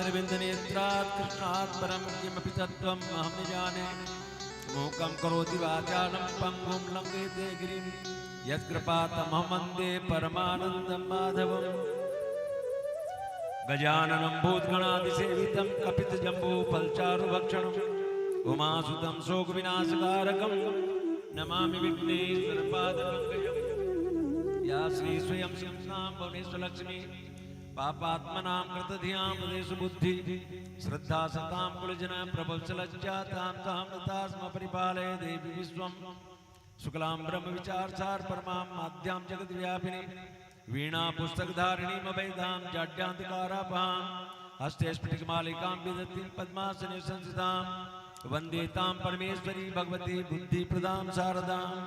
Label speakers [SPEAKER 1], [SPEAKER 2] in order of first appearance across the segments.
[SPEAKER 1] कमलबिंद नेत्रात् कृष्णात् परं किमपि तत्त्वम् अहं न जाने। मूकं करोति वाचालं पङ्गुं लङ्घयते गिरिं यत्कृपातमहं वन्दे परमानन्दं माधवम्। गजाननं भूतगणादिसेवितं कपितजम्बूफलचारुभक्षणम् उमासुतं शोकविनाशकारकं नमामि विघ्नेश्वरपादपङ्कजम्। या श्री स्वयं शिवसां भुवनेश्वरलक्ष्मी पापात्मनां कृतधियां प्रदेश बुद्धि श्रद्धा सतां कुलजन प्रभवसलज्जातां तां नतास्म परिपालय देवी विश्वं। शुक्लां ब्रह्म विचारसार परमां माध्यां जगद्व्यापिनी वीणा पुस्तकधारिणीं अभयदां जाड्यान्तकारापहां हस्ते स्फटिकमालिकां विदतीं पद्मासने संस्थितां वन्दे तां परमेश्वरी भगवती बुद्धिप्रदां शारदाम्।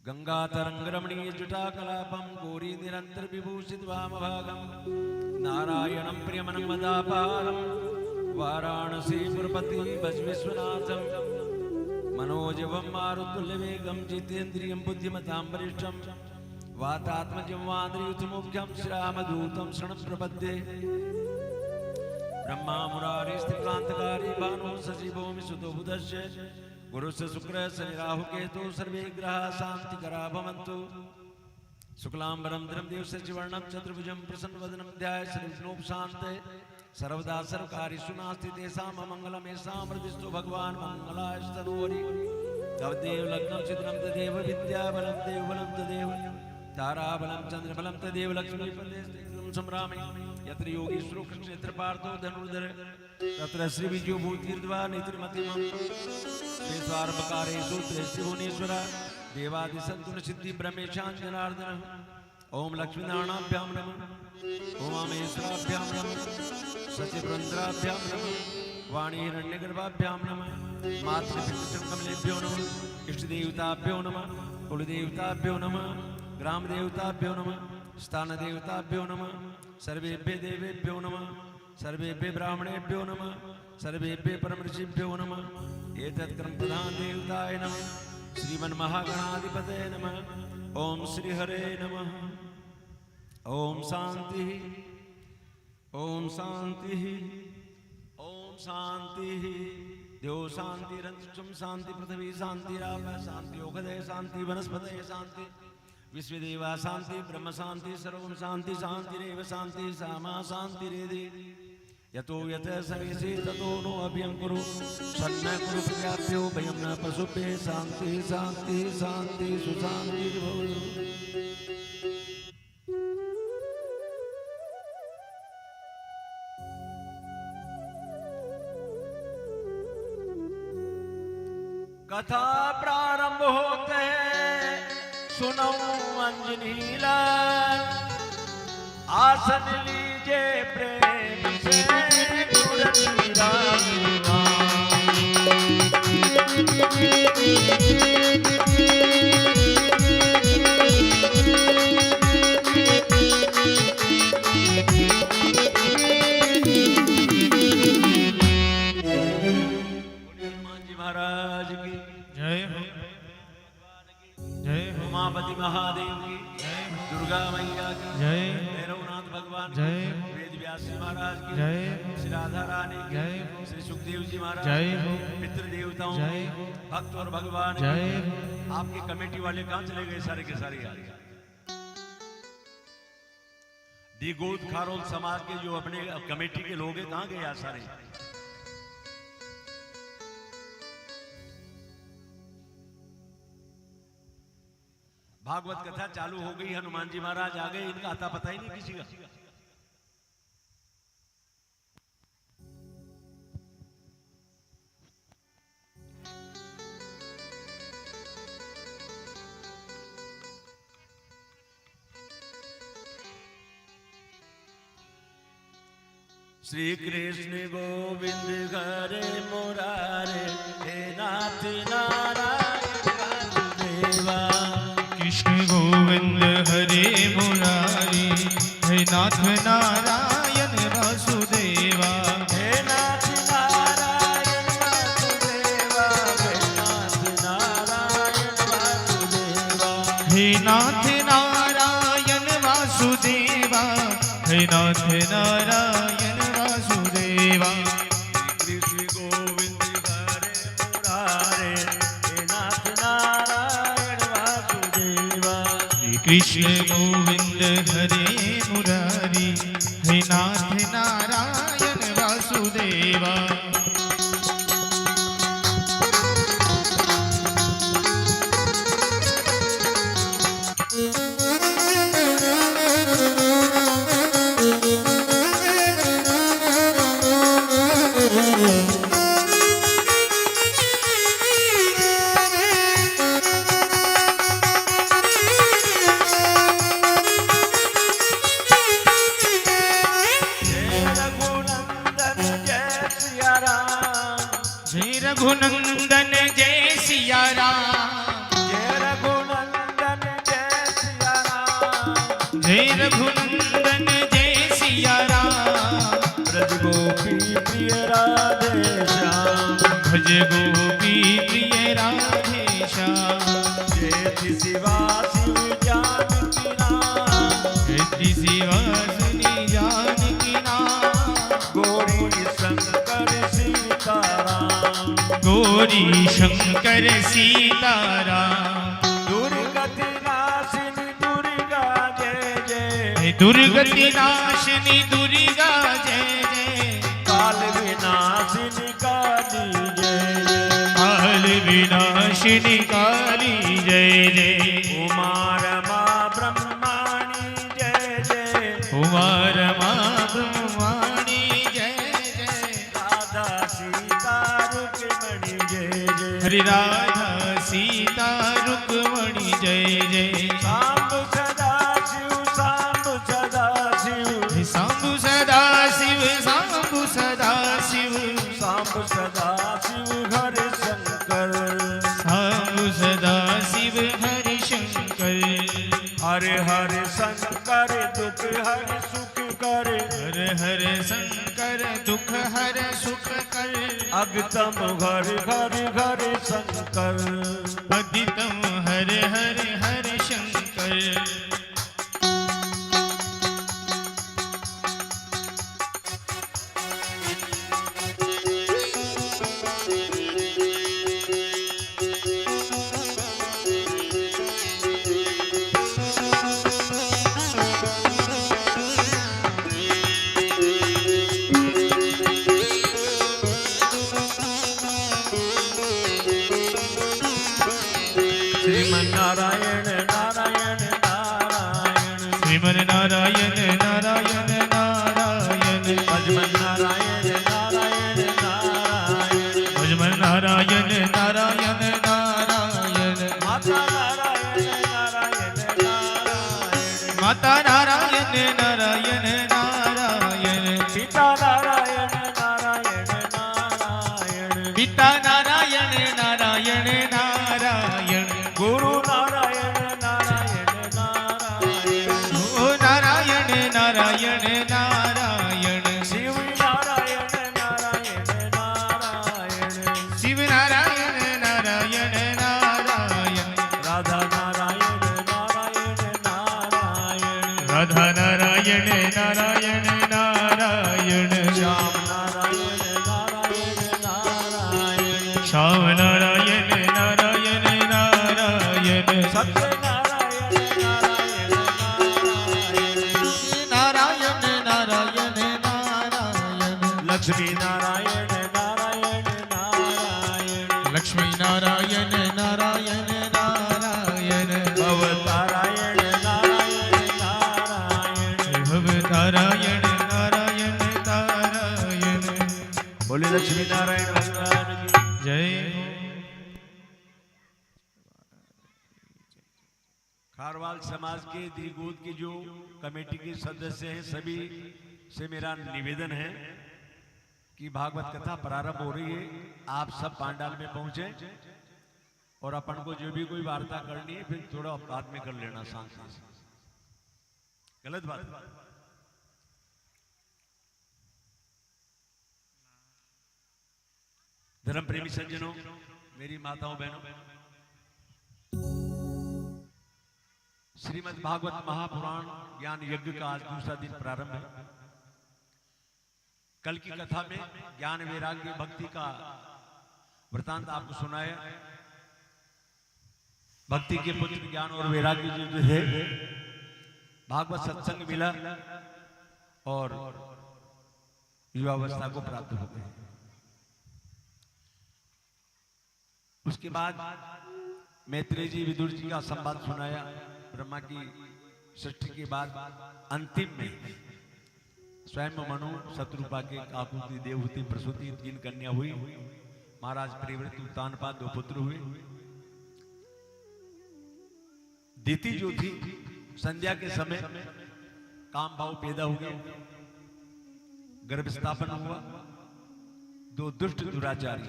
[SPEAKER 1] गंगातरंगरमणीय जटाकलापं गौरी निरंतर विभूषित वामभागं नारायणं प्रियमनं मदापारं वाराणसीपुरपति विश्वनाथं मनोजवं मारुतुल्यवेगं जितेन्द्रियं बुद्धिमतां वरिष्ठं वातात्मजं वानरयूथमुख्यं श्रीरामदूतं शरणं प्रपद्ये। ब्रह्मा मुरारिस्त्रिक्रान्तकारी भानु शशिभूमि सुतो बुधस्य गुरुस्य शुक्र शनि राहु केतु सर्वे ग्रहा शांतिकरा भवन्तु। शुक्लांबरं धरम शशिवर्णं चतुर्भुजं प्रसन्नवदनं ध्यायेत् सर्वविघ्नोपशान्तये। सर्वदा सर्वकार्येषु नास्ति तेषां अमङ्गलं येषां हृदिस्थो भगवान् मङ्गलायस्तनोरि। तदेव लग्नं चित्रं तदेव विद्याबलं देवबलं तदेव ताराबलं चन्द्रबलं तदेव लक्ष्मीपदे संभ्रामे। यत्र योगीश्वरो कृष्णेत्र पार्थो धनुर्धर तत्र श्रीविजयो भूतिर्द्वा नेत्रमतिमं। स्वार्भकारेषु त्रिभुवनेश्वर देवादिसन्तुन सिद्धि ब्रह्मेशाञ्जनार्दन। ओम लक्ष्मीनारायणाभ्यां नमः ओम अमेश्वराभ्यां नमः सचिवृन्द्राभ्यां नमः वाणी हिरण्यगर्भाभ्यां नमः मातृपितृकमलेभ्यो नमः इष्टदेवताभ्यो नमः कुलदेवताभ्यो नमः ग्रामदेवताभ्यो नमः स्थानदेवताभ्यो नमः सर्वेभ्यो देवेभ्यो नमः सर्वेभ्यो ब्राह्मणेभ्यो नमः सर्वेभ्यो परमऋषिभ्यो नमः। एतत् कर्म प्रधान देवताय नमः श्रीमन्महागणाधिपतये नमः। ओम श्री हरे नमः। ओम शांति ओम शांति ओम शांति। देव शांतिरन्तरिक्षं शांति पृथ्वी शांतिराप शांति योगदय शांति वनस्पतये शांति विश्वदेवा शांति ब्रह्म शांति सर्वं शांति शांतिरेव शांति सामा शांतिरेधि। यतो यत समेषे ततो नो अभ्यं कुरु सन्न कुरु प्रजाभ्यो भयं न पशुभ्ये शांति शांति शांति सुशांति भवतु। कथा प्रारंभ होते हैं सुनो अंजनी लाल आसन लीजिए प्रेम से महाराज की जय हो। जय हो। उमापति महादेव की जय। दुर्गा मैया की जय। भैरवनाथ भगवान जय। वेद व्यास महाराज की जय। श्री राधा रानी की जय। श्री सुखदेव जी महाराज जय हो। पितृ देवताओं जय। भक्त और भगवान जय। आपकी कमेटी वाले कहाँ चले गए? सारे के सारे आ गए। दिगोद खारोल समाज के जो अपने कमेटी के लोग हैं कहाँ गए आज सारे? भागवत कथा चालू हो गई, हनुमान जी महाराज आ गए, इनका आता पता ही नहीं किसी का। श्री कृष्ण गोविंद हरे मुरारे हे नाथ नारायण वासुदेवा।
[SPEAKER 2] कृष्ण गोविंद हरे मुरारी हे नाथ नारायण वासुदेवा।
[SPEAKER 1] हे नाथ नारायण वासुदेवा हे नाथ नारायण वासुदेवा।
[SPEAKER 2] हे नाथ नारायण वासुदेवा हे नाथ नारायण नारायण वासुदेवा
[SPEAKER 1] कृष्ण गोविंद हरे मुरारे हे नाथ नारायण वासुदेवा
[SPEAKER 2] श्री कृष्ण गोविंद हरे मुरारी हे नाथ नारायण वासुदेवा रघुनंदन जय सिया राम
[SPEAKER 1] जय रघुनंदन जय सिया राम
[SPEAKER 2] जय रघुनंदन जय सिया राम
[SPEAKER 1] ब्रज गोपी प्रिय राधे श्याम
[SPEAKER 2] भज गोपी प्रिय राधे श्याम
[SPEAKER 1] जय शिवा शिव जानकी नाम
[SPEAKER 2] जय शिवा सुनी जानकी नाम
[SPEAKER 1] गौरी शंकर सीताराम
[SPEAKER 2] गौरी शंकर सीताराम
[SPEAKER 1] दुर्गति नाशिनी दुर्गा जय जय
[SPEAKER 2] दुर्गति नाशिनी दुर्गा जय जय
[SPEAKER 1] काल विनाशिनी काली जय जय
[SPEAKER 2] काल विनाशिनी काली जय जय
[SPEAKER 1] उमा रमा ब्रह्माणी जय जय
[SPEAKER 2] उमा रमा ब्रह्माणी जय जय
[SPEAKER 1] राधा सीता रुक्मणी जय जय
[SPEAKER 2] हरि राधा सीता रुक्मणी जय जय
[SPEAKER 1] सांब सदा शिव सांब सदा शिव
[SPEAKER 2] सांबु सदा शिव सांबु सदा शिव
[SPEAKER 1] सांब सदा शिव हरे शंकर
[SPEAKER 2] सांबु सदा शिव हरि शंकर
[SPEAKER 1] हरे हरे शंकर दुख हर सुख करे
[SPEAKER 2] हर हर शंकर दुख हर सुख कर
[SPEAKER 1] अगतम घर घर घर शंकर
[SPEAKER 2] अदितम हर हर हर शंकर
[SPEAKER 1] श्रीमन्नारायण नारायण नारायण
[SPEAKER 2] श्रीमन नारायण नारायण नारायण
[SPEAKER 1] भजमन नारायण नारायण नारायण
[SPEAKER 2] भजमन नारायण नारायण नारायण
[SPEAKER 1] माता नारायण नारायण नारायण
[SPEAKER 2] माता नारायण नारायण नारायण
[SPEAKER 1] पिता नारायण नारायण नारायण
[SPEAKER 2] पिता नारायण नारायण नारायण
[SPEAKER 1] गुरु नारायण नारायण नारायण
[SPEAKER 2] ओ नारायण नारायण नारायण
[SPEAKER 1] शिव नारायण नारायण नारायण
[SPEAKER 2] शिव नारायण नारायण नारायण
[SPEAKER 1] राधा नारायण नारायण नारायण
[SPEAKER 2] राधा नारायण नारायण नारायण
[SPEAKER 1] श्याम नारायण नारायण नारायण
[SPEAKER 2] श्याम नारायण नारायण नारायण
[SPEAKER 1] सत्य नारायण नारायण नारायण
[SPEAKER 2] नारायण नारायण नारायण
[SPEAKER 1] लक्ष्मी नारायण नारायण नारायण
[SPEAKER 2] लक्ष्मी नारायण नारायण नारायण
[SPEAKER 1] भवतारायण नारायण नारायण
[SPEAKER 2] भव नारायण नारायण नारायण
[SPEAKER 1] बोले लक्ष्मी नारायण भगवान की
[SPEAKER 2] जय हो।
[SPEAKER 1] खारवाल समाज के दिलगोद के जो कमेटी के सदस्य हैं सभी से मेरा निवेदन है कि भागवत कथा प्रारंभ हो रही है, आप सब पांडाल में पहुंचे और अपन को जो भी कोई वार्ता करनी है फिर थोड़ा बाद में कर लेना शांति से। गलत बात। धर्म प्रेमी सज्जनों, मेरी माताओं बहनों, श्रीमद् भागवत महापुराण ज्ञान यज्ञ का आज दूसरा दिन प्रारंभ है। कल की कथा में ज्ञान वैराग्य भक्ति का वृतांत आपको सुनाया। भक्ति के पुत्र ज्ञान और वैराग्य जो है भागवत सत्संग मिला और युवावस्था को प्राप्त हो गए। उसके बाद मैत्रेय जी विदुर जी का संवाद सुनाया। ब्रह्मा की सृष्टि के बाद अंतिम में स्वयं मनु शत्रुपा के काकुति देवहूति प्रसूति 3 कन्या हुई। महाराज परिवृत उत्तानपाद 2 पुत्र हुए। दीति जो थी संध्या के समय काम भाव पैदा हो गया, गर्भ स्थापन हुआ। 2 दुष्ट दुराचारी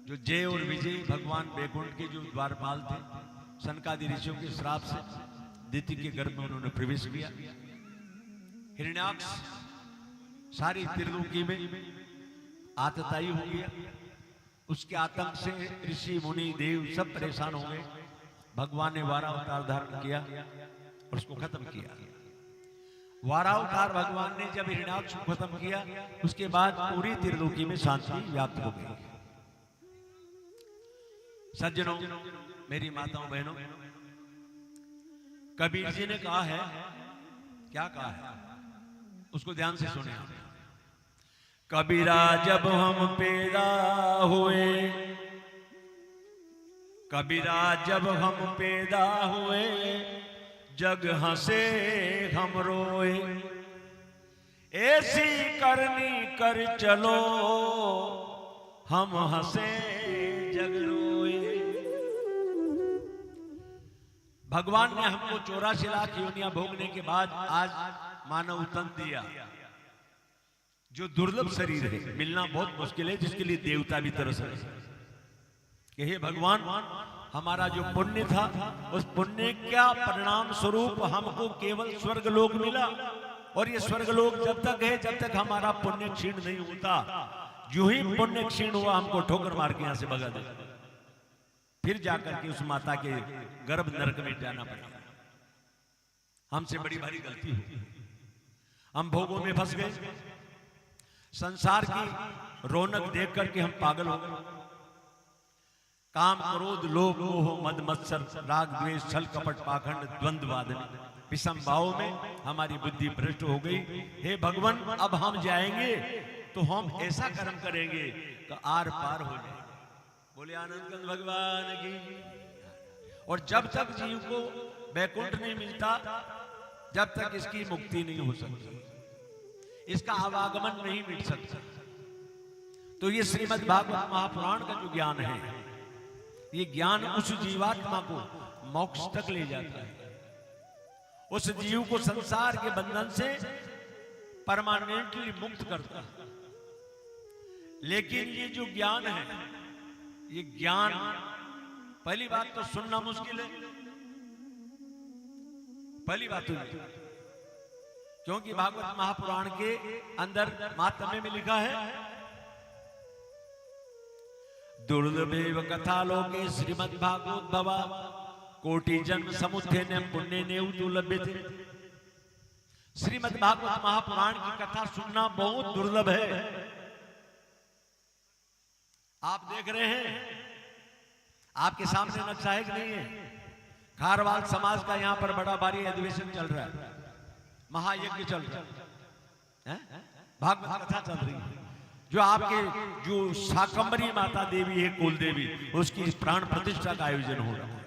[SPEAKER 1] जो जय और विजय भगवान वैकुंठ के जो द्वारपाल थे, सनकादि ऋषियों के श्राप से दीति के गर्भ में उन्होंने प्रवेश किया। हिरण्याक्ष सारी त्रिलोकी में आतताई हो गया। उसके आतंक से ऋषि मुनि देव सब परेशान हो गए। भगवान ने वारावतार धारण किया और उसको खत्म किया। वारावतार भगवान ने जब हिरण्याक्ष को खत्म किया, उसके बाद पूरी त्रिलोकी में शांति व्याप्त हो गई। सज्जनों, मेरी माताओं बहनों, कबीर जी ने कहा है, क्या कहा है उसको ध्यान से सुने। कबीरा जब हम पैदा हुए, कबीरा जब हम पैदा हुए, जग हंसे हम रोए, ऐसी करनी कर चलो, हम हंसे जग रोए। भगवान ने हमको 84 लाख योनियां भोगने के बाद आज मानव तन दिया, जो दुर्लभ शरीर है, मिलना बहुत मुश्किल है, जिसके लिए देवता भी तरस रहे कि हे भगवान, हमारा जो पुण्य था उस पुण्य का परिणाम स्वरूप हमको केवल स्वर्गलोक मिला। और ये स्वर्गलोक जब तक है, जब तक हमारा पुण्य क्षीण नहीं होता। जो ही पुण्य क्षीण हुआ, हमको ठोकर मार के यहां से भगा दे, फिर जाकर के उस माता के गर्भ नरक में जाना पड़ेगा। हमसे बड़ी भारी गलती हुई, हम भोगों में फंस गए। संसार की रौनक देख करके हम पागल हो गए। काम क्रोध लोभ मोह मद मत्सर राग द्वेष छल कपट पाखंड द्वंद्वाद में विषम भाव में हमारी बुद्धि भ्रष्ट हो गई। हे भगवान, अब हम जाएंगे तो हम ऐसा कर्म करेंगे कि आर पार हो जाए। बोले आनंद भगवान की। और जब तक जीव को वैकुंठ नहीं मिलता, जब तक इसकी मुक्ति नहीं हो सकती, इसका आवागमन नहीं मिल सकता। तो ये श्रीमद् भागवत महापुराण का जो ज्ञान है, ये ज्ञान उस जीवात्मा को मोक्ष तक ले जाता है, उस जीव को संसार के बंधन से परमानेंटली मुक्त करता है। लेकिन ये जो ज्ञान है, ये ज्ञान, पहली बात तो सुनना मुश्किल है, पहली बात तो नहीं, क्योंकि भागवत महापुराण के अंदर महात्म्य में लिखा है, दुर्लभेव कथा लोके श्रीमद् भागवत भवा कोटि जन्म समुत्थे ने पुण्य ने दुर्लभ्यते। श्रीमद् भागवत महापुराण की कथा सुनना बहुत दुर्लभ है। आप देख रहे हैं, आपके सामने नक्शा है कि नहीं है? खारवाल समाज का यहां पर बड़ा भारी अधिवेशन चल रहा है, महायज्ञ चल रहा है, भागवत कथा चल रही है। जो आपके जो शाकंभरी माता देवी है, कुल देवी, उसकी प्राण प्रतिष्ठा का आयोजन हो रहा है।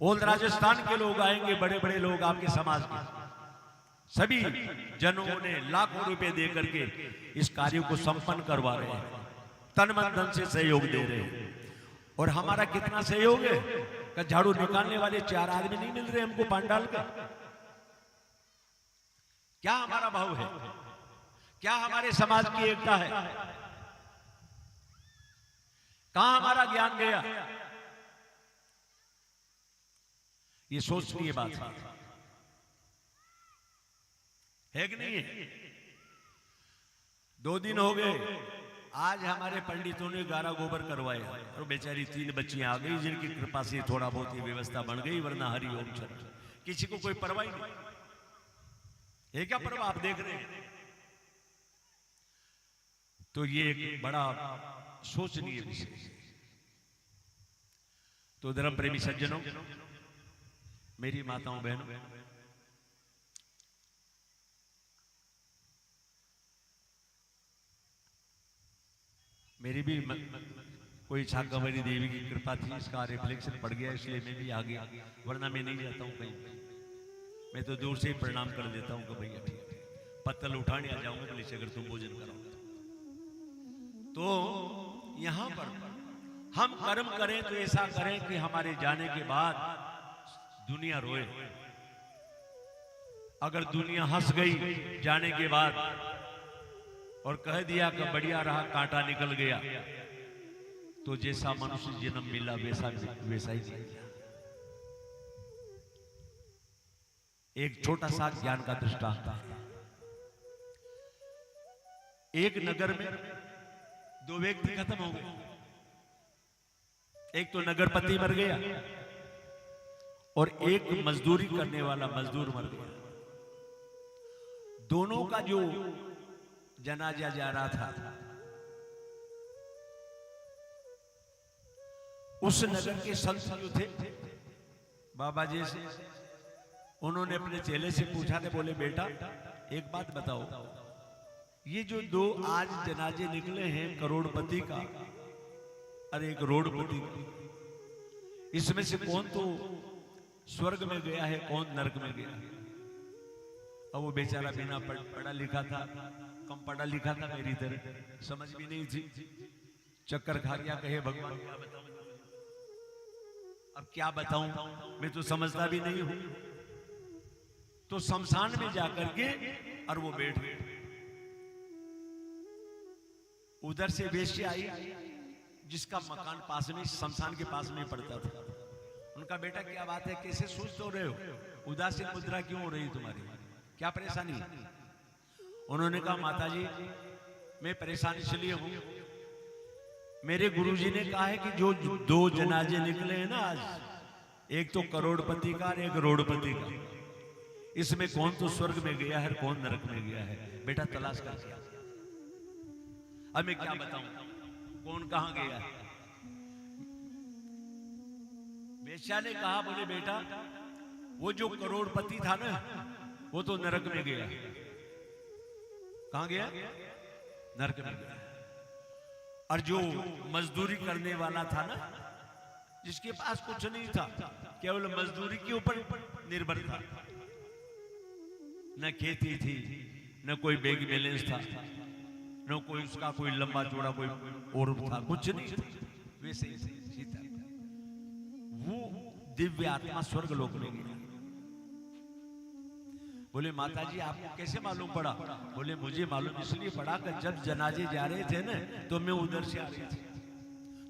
[SPEAKER 1] ओल्ड राजस्थान के लोग आएंगे, बड़े बड़े लोग आपके समाज के, सभी जनों ने लाखों रुपए दे करके इस कार्य को संपन्न करवा रहे हैं, तन मन धन से सहयोग दे रहे हैं। और हमारा कितना सहयोग है कि झाड़ू निकालने वाले 4 आदमी नहीं मिल रहे हमको पांडाल का। क्या हमारा भाव है? क्या हमारे समाज की एकता है? कहां हमारा ज्ञान गया? ये सोचनीय बात है कि नहीं है? 2 दिन हो गए, आज हमारे पंडितों ने गारा गोबर करवाया और बेचारी 3 बच्चियां आ गई, जिनकी कृपा से थोड़ा बहुत ही व्यवस्था बन गई, वरना हरि ओम चल किसी को कोई परवाह नहीं है। क्या परवाह? आप देख रहे हैं तो ये एक बड़ा सोचनीय विषय है। तो धर्म प्रेमी सज्जनों, मेरी माताओं बहनों, मेरी भी कोई छागवरी देवी की कृपा थी, इसका रिफ्लेक्शन पड़ गया इसलिए मैं भी आ गया, वरना मैं नहीं जाता हूं कहीं। मैं तो दूर से ही प्रणाम कर देता हूं कि भैया ठीक है, पत्तल उठाने आ जाऊंगा पुलिस अगर तुम भोजन कराओ। तो यहां पर हम कर्म करें तो ऐसा करें कि हमारे जाने के बाद दुनिया रोए। अगर दुनिया हंस गई जाने के बाद और कह दिया कि बढ़िया रहा, कांटा निकल गया, तो जैसा मनुष्य जन्म मिला वैसा ही नहीं। एक छोटा सा ज्ञान का दृष्टांत है। एक नगर में दो व्यक्ति खत्म हो गए। एक तो नगरपति मर गया और एक मजदूरी करने वाला मजदूर मर गया। दोनों का जो जनाजा जा रहा था, उस नगर के संत जो थे बाबा जी से, उन्होंने अपने चेले से पूछा, ने बोले बेटा एक बात बताओ, ये जो दो आज जनाजे निकले हैं करोड़पति का और एक रोडपति का, इसमें से कौन तो स्वर्ग में गया है, कौन नरक में गया है? अब वो बेचारा बिना पढ़ा लिखा था, कम पढ़ा लिखा था, मेरी तरह समझ भी नहीं थी, चक्कर खा गया, कहे भगवान क्या बताऊं, अब क्या बताऊं, मैं तो समझता भी नहीं हूं। तो शमशान में जाकर के और वो बैठ गए। उधर से वेश्या आई जिसका मकान पास में, शमशान के पास में पड़ता था। उनका बेटा क्या बात है, कैसे सोच तो रहे हो, उदासीन मुद्रा क्यों हो रही तुम्हारी, क्या परेशानी? उन्होंने कहा माताजी मैं परेशान इसलिए हूं, मेरे गुरुजी ने कहा है कि जो दो जनाजे निकले हैं ना आज, एक तो करोड़पति का और एक रोडपति का, इसमें कौन तो स्वर्ग में गया है, कौन नरक में गया है, बेटा तलाश कर। अब मैं क्या बताऊं कौन कहां गया है? वेश्या ने कहा, बोले बेटा वो जो करोड़पति था ना, वो तो नरक में गया। कहां गया? नरक में गया। और जो मजदूरी करने वाला था ना, जिसके पास कुछ नहीं था, केवल मजदूरी के ऊपर निर्भर था, न खेती थी, न कोई बैंक बैलेंस था, न कोई उसका कोई लंबा चौड़ा कोई और था, कुछ नहीं था, वैसे ही सीता, वो दिव्य आत्मा स्वर्ग लोक में गया। बोले माताजी आपको कैसे मालूम पड़ा? बोले मुझे मालूम इसलिए पड़ा कि जब जनाजे जा रहे थे ना, तो मैं उधर से आ रही थी,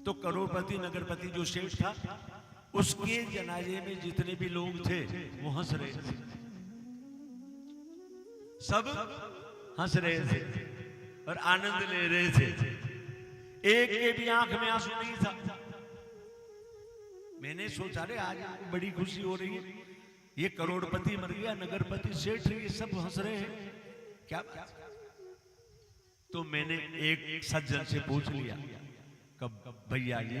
[SPEAKER 1] तो करोड़पति नगरपति जो सेठ था, उसके जनाजे में जितने भी लोग थे वो हंस रहे थे, सब हंस रहे थे और आनंद ले रहे थे, एक के भी आंख में आंसू नहीं था। मैंने सोचा रे आज बड़ी खुशी हो रही है, ये करोड़पति मर गया, नगरपति सेठ, ये सब हंस रहे हैं, क्या बात? तो मैंने एक सज्जन से पूछ लिया, कब भैया जी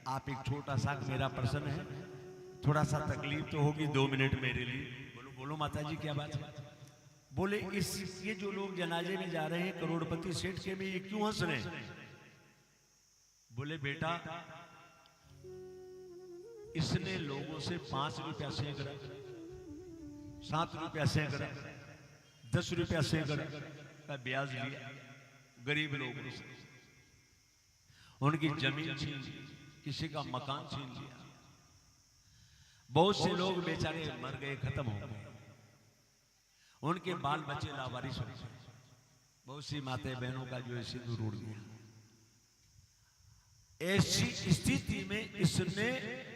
[SPEAKER 1] आप एक छोटा सा, मेरा प्रश्न है, थोड़ा सा तकलीफ तो होगी, 2 मिनट मेरे लिए। बोलो बोलो माताजी क्या बात है? बोले ये जो लोग जनाजे में जा रहे हैं करोड़पति सेठ के में, ये क्यों हंस रहे हैं? बोले बेटा इसने लोगों से 5 रुपया सैकड़ा, 7 रुपया सैकड़ा, 10 रुपया सैकड़ा का ब्याज लिया गरीब लोगों से, उनकी जमीन छीन ली, किसी का मकान छीन लिया, बहुत से लोग बेचारे मर गए, खत्म हो गए, उनके बाल बच्चे लावारिस हो गए, बहुत सी माताएं बहनों का जो है सिंदूर उड़ गया। ऐसी स्थिति में इसने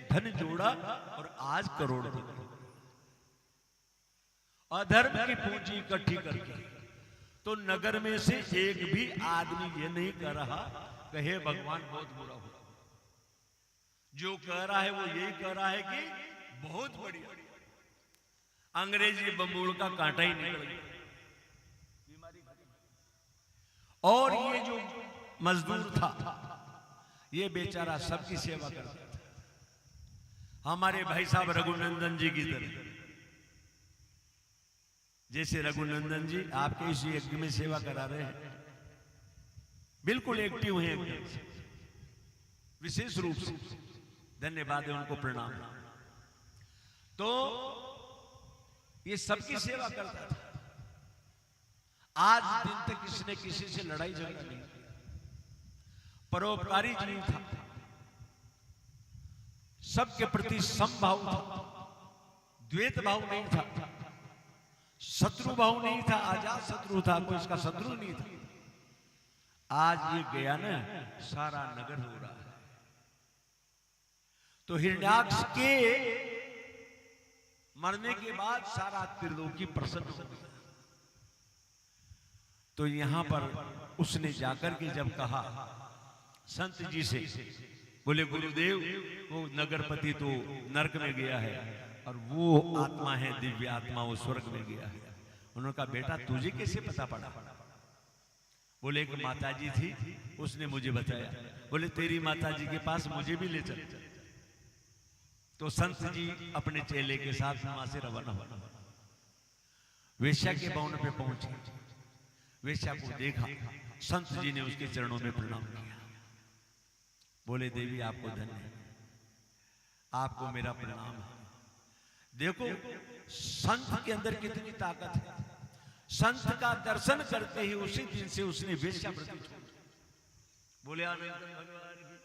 [SPEAKER 1] धन जोड़ा और आज करोड़पति, अधर्म की पूंजी इकट्ठी करके, तो नगर में से एक भी आदमी ये नहीं कह रहा कहे भगवान बहुत बुरा हो, जो कह रहा है वो यही कह रहा है कि बहुत बढ़िया, अंग्रेजी बंबूल का कांटा ही निकल गया। और ये जो मजदूर था, ये बेचारा सबकी सेवा करता था, हमारे भाई साहब रघुनंदन जी की तरह। जैसे रघुनंदन जी आपके इस यज्ञ में सेवा करा रहे हैं, बिल्कुल एक्टिव हैं एकदम से, विशेष रूप से धन्यवाद है उनको, प्रणाम। तो ये सबकी सेवा करता था। आज दिन तक किसने किसी से लड़ाई झगड़ा नहीं किया, परोपकारी जीव था, सबके प्रति समभाव था, द्वैत भाव नहीं था, शत्रु भाव नहीं था, आजाद शत्रु था, कोई इसका शत्रु नहीं था। आज ये गया ना, सारा नगर हो रहा है। तो हिरण्याक्ष के मरने के बाद सारा त्रिलोकी प्रसन्न हो गया। तो यहां पर उसने जाकर के जब कहा संत जी से, बोले गुरुदेव वो नगरपति तो नरक में गया है और वो आत्मा है दिव्य आत्मा, वो स्वर्ग में गया है। उन्होंने कहा बेटा तुझे कैसे पता पड़ा? बोले एक माताजी थी, उसने मुझे बताया। बोले तेरी माताजी के पास मुझे भी ले चल। तो संत जी अपने चेले के साथ वहां से रवाना हुआ। वेश्या के भवन पे पहुंचे, वेश्या को देखा, संत जी ने उसके चरणों में प्रणाम किया। बोले देवी आपको धन्य, आपको मेरा प्रणाम है। देखो संत के अंदर कितनी ताकत है। संत का दर्शन करते ही उसी दिन से उसने वेश्यावृत्ति छोड़ दी। बोले आनंद भगवान की,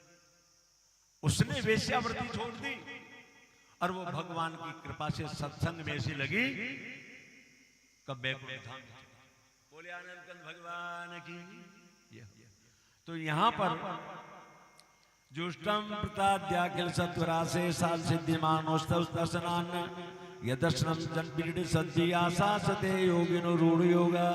[SPEAKER 1] उसने वेश्यावृत्ति छोड़ दी और वो भगवान की कृपा से सत्संग में ऐसी लगी कब बैकुंठ धाम। बोले आनंद भगवान की। तो यहां पर जुष्टम प्रताद्याखिल सत्वरासे साल सिद्धिमानोस्तस्नान यदर्शनम जन्म सद्य आशा सते योगिनो रूढ़ योगा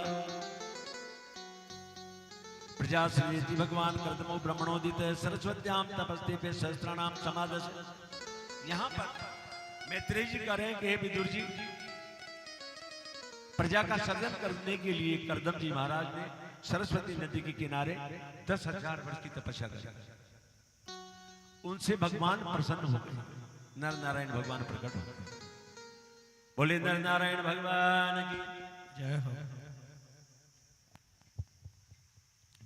[SPEAKER 1] प्रजाश्रेति भगवान कर्दमो ब्रह्मणोदित सरस्वत्याम तपस्ते पे सहस्त्राणाम समादश। यहां पर मैत्रेय जी कह रहे हैं कि हे विदुर जी, प्रजा का सर्जन करने के लिए कर्दम जी महाराज ने सरस्वती नदी के किनारे 10,000 वर्ष की तपस्या की। उनसे भगवान प्रसन्न हो गए, नर नारायण भगवान प्रकट हो गए। बोले नर नारायण भगवान की
[SPEAKER 2] जय हो।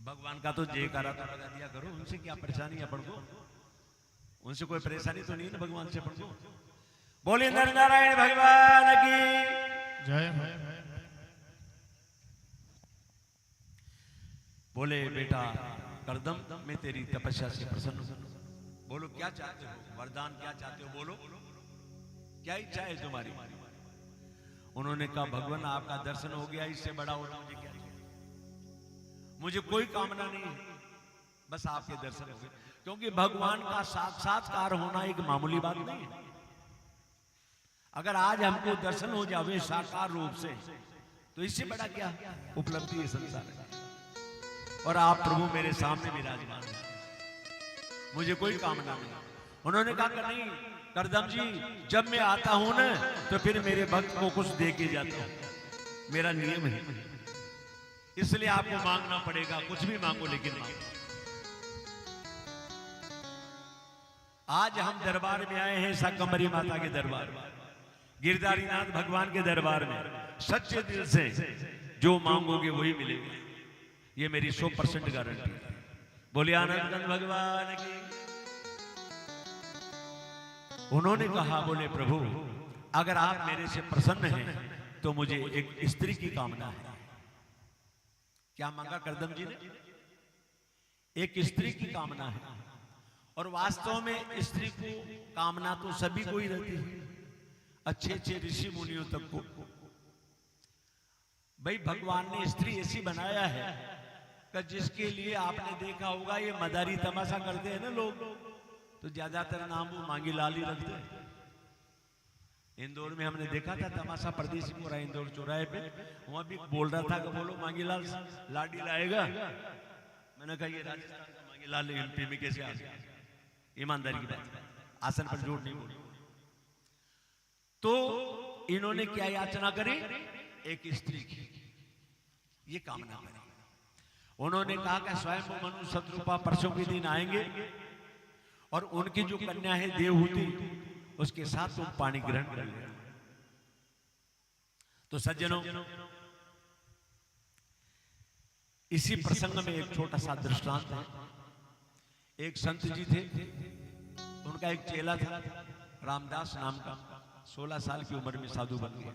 [SPEAKER 1] भगवान का तो जयकारा तो लगा दिया करो, उनसे क्या परेशानी है अपन को? उनसे कोई परेशानी तो नहीं है ना भगवान से अपन को। बोले नर नारायण भगवान की
[SPEAKER 2] जय हो।
[SPEAKER 1] बोले बेटा कर्दम मैं तेरी तपस्या से प्रसन्न हूं। बोलो क्या चाहते हो, वरदान क्या चाहते हो, बोलो क्या इच्छा है तुम्हारी? उन्होंने कहा भगवान आपका दर्शन हो गया, इससे बड़ा और मुझे क्या चाहिए? मुझे कोई कामना नहीं है, बस आपके दर्शन हो गए। क्योंकि भगवान का साक्षात्कार होना एक मामूली बात नहीं है। अगर आज हमको दर्शन हो जावे साकार रूप से, तो इससे बड़ा क्या उपलब्धि है संसार में। और आप प्रभु मेरे सामने विराजमान हैं, मुझे कोई कामना नहीं। उन्होंने कहा कि नहीं कर्दम जी, जब मैं आता हूं ना तो फिर मेरे भक्त को कुछ दे के जाता हूं, मेरा नियम है। इसलिए आपको मांगना पड़ेगा, कुछ भी मांगो लेकिन मांगो। आज हम दरबार में आए हैं, शाकंभरी माता के दरबार में, गिरधारीनाथ भगवान के दरबार में। सच्चे दिल से जो मांगोगे वही मिलेगा, ये मेरी 100% गारंटी है। बोले आनंद भगवान की। उन्होंने कहा बोले प्रभु अगर आप मेरे से प्रसन्न हैं तो मुझे एक स्त्री की कामना है। क्या मांगा कर्दम जी ने? एक स्त्री की कामना है। और वास्तव में स्त्री को कामना तो सभी को ही रहती है, अच्छे अच्छे ऋषि मुनियों तक को। भाई भगवान ने स्त्री ऐसी बनाया है कि जिसके लिए आपने देखा होगा ये मदारी तमाशा करते हैं ना लोग, तो ज्यादातर नाम वो मांगी लाल ही रखते हैं। इंदौर में हमने देखा था तमाशा, परदेसी पूरा इंदौर चौराहे पे, वहां भी बोल रहा था कि बोलो मांगी लाल लाडी लाएगा। मैंने कहा ये राजस्थान का मांगी लाल एमपी में कैसे आ गया? ईमानदारी की बात, आसन पर जोड़ नहीं बोल। तो इन्होंने क्या याचना करी? एक स्त्री की ये कामना करी। उन्होंने कहा कि स्वयं मनु शत्रुपा परसों के दिन आएंगे और उनकी जो कन्या है देवहूति, उसके साथ तुम पानी ग्रहण कर लेना। तो सज्जनों, इसी प्रसंग में एक छोटा सा दृष्टांत है। एक संत जी थे, उनका एक चेला था रामदास नाम का, 16 साल की उम्र में साधु बन गया।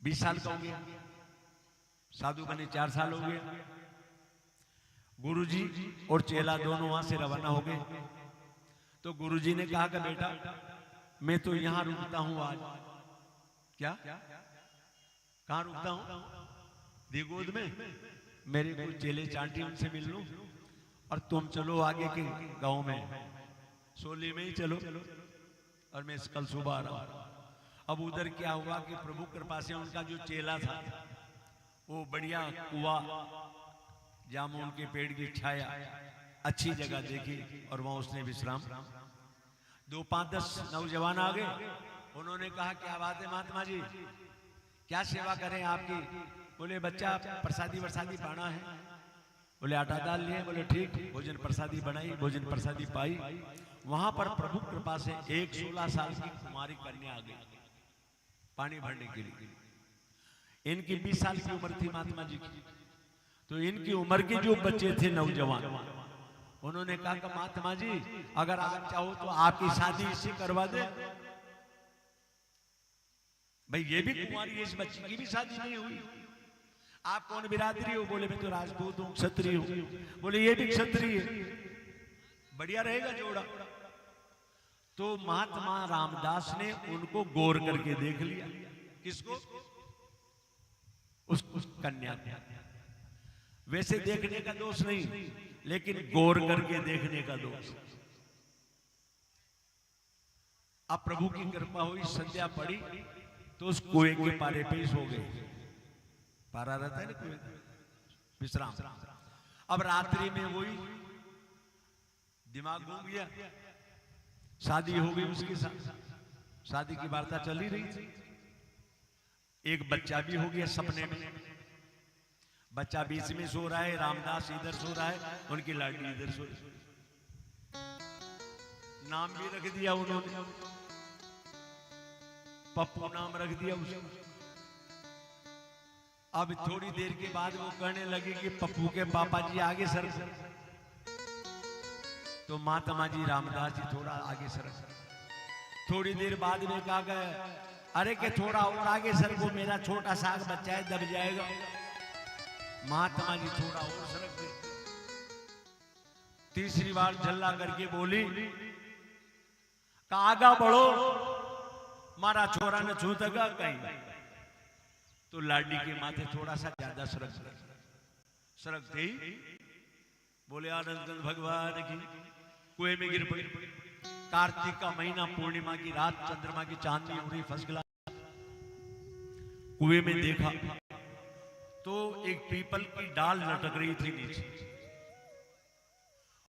[SPEAKER 1] 20 साल का हो गया, साधु बने 4 साल हो गए। गुरुजी और चेला दोनों वहां से रवाना हो गए। तो गुरुजी ने कहा कि बेटा मैं तो यहां रुकता हूं आज। क्या कहां रुकता हूं? दिगोद में। मेरे कुछ चेले चांटी, उनसे मिल लूं और तुम चलो आगे के गांव में, सोली में ही चलो और मैं कल सुबह आ रहा हूं। अब उधर क्या हुआ कि प्रभु कृपा से उनका जो चेला था वो बढ़िया कुआ, जामुन के पेड़ की छाया, अच्छी जगह देखी और वहां उसने विश्राम। 2, 5, 10 नौजवान आ गए। उन्होंने कहा क्या बात है महात्मा जी, क्या सेवा करें आपकी? बोले बच्चा प्रसादी वरसादी पाना है। बोले आटा दाल लिए। बोले ठीक, भोजन प्रसादी बनाई, भोजन प्रसादी पाई। वहां पर प्रभु कृपा से एक 16 साल की कुमारी कन्या आ गई पानी भरने के लिए। इनकी 20 साल की उम्र थी महात्मा जी की। तो इनकी उम्र के जो बच्चे थे नौजवान, उन्होंने कहा कि महात्मा जी अगर आप चाहो तो आपकी शादी इससे करवा दे। भाई ये भी कुमारी है, इस बच्ची की भी शादी नहीं हुई। आप कौन बिरादरी हो? बोले मैं तो राजपूत हूं, क्षत्रिय हूं। बोले ये भी क्षत्रिय है, बढ़िया रहेगा जोड़ा। तो महात्मा रामदास ने उनको गौर करके देख लिया। किसको? उस कन्या को। वैसे देखने का दोष नहीं, लेकिन गौर करके देखने का दोष। अब प्रभु की कृपा हुई, संध्या पड़ी तो उस कुएं के पारे पे सो गए। पारा रहता है ना कुएं, विश्राम। अब रात्रि में वही दिमाग घूम गया, शादी हो गई उसके साथ, शादी की वार्ता चल ही रही थी। एक बच्चा भी हो गया सपने में। बच्चा बीच में सो रहा है, रामदास इधर सो रहा है, उनकी लाडली इधर सो रही। नाम भी रख दिया उन्होंने, पप्पू नाम रख दिया उसको। अब थोड़ी देर के बाद वो कहने लगे कि पप्पू के पापा जी आगे सर। तो महात्मा जी रामदास जी थोड़ा आगे सर। थोड़ी देर बाद में कहा गया, अरे के थोड़ा और आगे सर, वो मेरा छोटा सा बच्चा है, दब जाएगा। महात्मा जी थोड़ा और सरक गए। तीसरी बार झल्ला करके बोली, आगा बढ़ो, मारा छोरा ने छू तक कहीं। तो लाडी के माथे थोड़ा सा ज्यादा सरकते ही बोले आनंद भगवान की। कुएं में गिर पड़ी। कार्तिक का महीना, पूर्णिमा की रात, चंद्रमा की चांदनी हो रही, फर्स्ट क्लास। कुएं में देखा तो एक पीपल की डाल लटक रही थी नीचे।